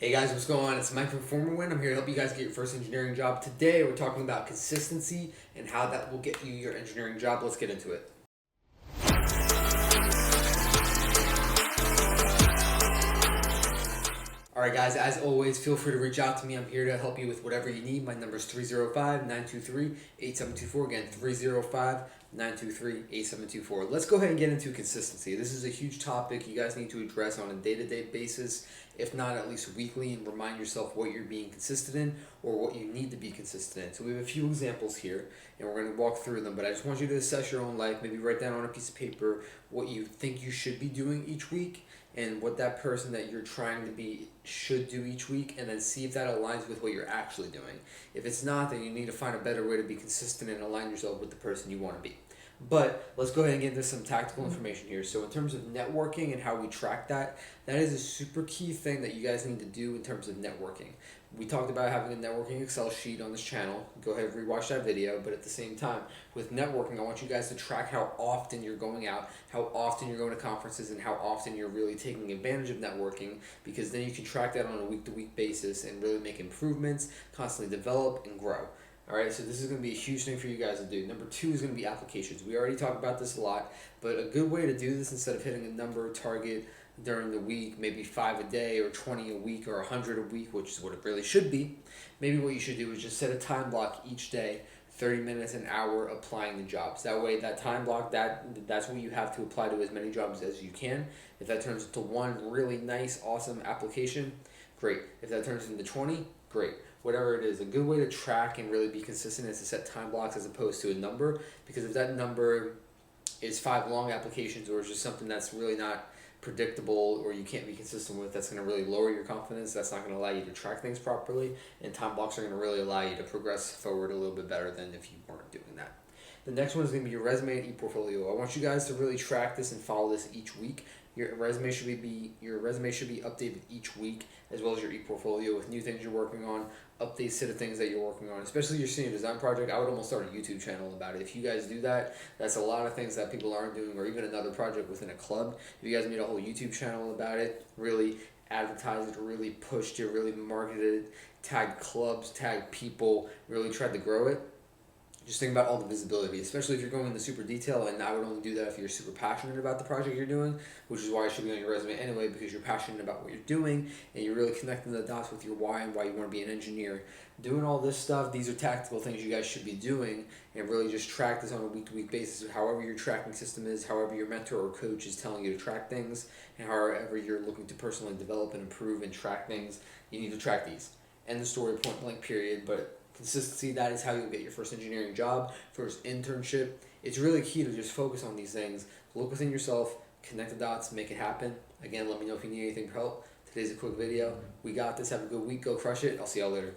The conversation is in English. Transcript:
Hey guys, what's going on? It's Mike from FormerWin. I'm here to help you guys get your first engineering job. Today we're talking about consistency and how that will get you your engineering job. Let's get into it. Alright guys, as always, feel free to reach out to me. I'm here to help you with whatever you need. My number is 305-923-8724. Again, 305-923-8724. Let's go ahead and get into consistency. This is a huge topic you guys need to address on a day-to-day basis, if not at least weekly, and remind yourself what you're being consistent in or what you need to be consistent in. So we have a few examples here, and we're going to walk through them, but I just want you to assess your own life. Maybe write down on a piece of paper what you think you should be doing each week and what that person that you're trying to be should do each week, and then see if that aligns with what you're actually doing. If it's not, then you need to find a better way to be consistent and align yourself with the person you want to be. But let's go ahead and get into some tactical information here. So in terms of networking and how we track that, that is a super key thing that you guys need to do in terms of networking. We talked about having a networking Excel sheet on this channel. Go ahead and rewatch that video. But at the same time, with networking, I want you guys to track how often you're going out, how often you're going to conferences, and how often you're really taking advantage of networking, because then you can track that on a week-to-week basis and really make improvements, constantly develop, and grow. All right, so this is going to be a huge thing for you guys to do. Number two is going to be applications. We already talked about this a lot, but a good way to do this, instead of hitting a number target during the week, maybe 5 a day or 20 a week or 100 a week, which is what it really should be, maybe what you should do is just set a time block each day, 30 minutes, an hour, applying the jobs. That way, that time block, that's what you have to apply to as many jobs as you can. If that turns into one really nice, awesome application, great. If that turns into 20, great. Whatever it is, a good way to track and really be consistent is to set time blocks as opposed to a number, because if that number is 5 long applications or is just something that's really not predictable or you can't be consistent with, that's going to really lower your confidence. That's not going to allow you to track things properly, and time blocks are going to really allow you to progress forward a little bit better than if you weren't doing that. The next one is going to be your resume and e-portfolio. I want you guys to really track this and follow this each week. Your resume should be updated each week, as well as your e-portfolio with new things you're working on, updates to the things that you're working on, especially your senior design project. I would almost start a YouTube channel about it. If you guys do that, that's a lot of things that people aren't doing, or even another project within a club. If you guys made a whole YouTube channel about it, really advertise it, really pushed it, really marketed it, tag clubs, tag people, really tried to grow it, just think about all the visibility, especially if you're going into super detail, and I would only do that if you're super passionate about the project you're doing, which is why it should be on your resume anyway, because you're passionate about what you're doing and you're really connecting the dots with your why and why you want to be an engineer. Doing all this stuff, these are tactical things you guys should be doing, and really just track this on a week-to-week basis, however your tracking system is, however your mentor or coach is telling you to track things, and however you're looking to personally develop and improve and track things, you need to track these. End the story, point blank, period. But consistency, that is how you'll get your first engineering job, first internship. It's really key to just focus on these things. Look within yourself, connect the dots, make it happen. Again, let me know if you need anything for help. Today's a quick video. We got this. Have a good week. Go crush it. I'll see y'all later.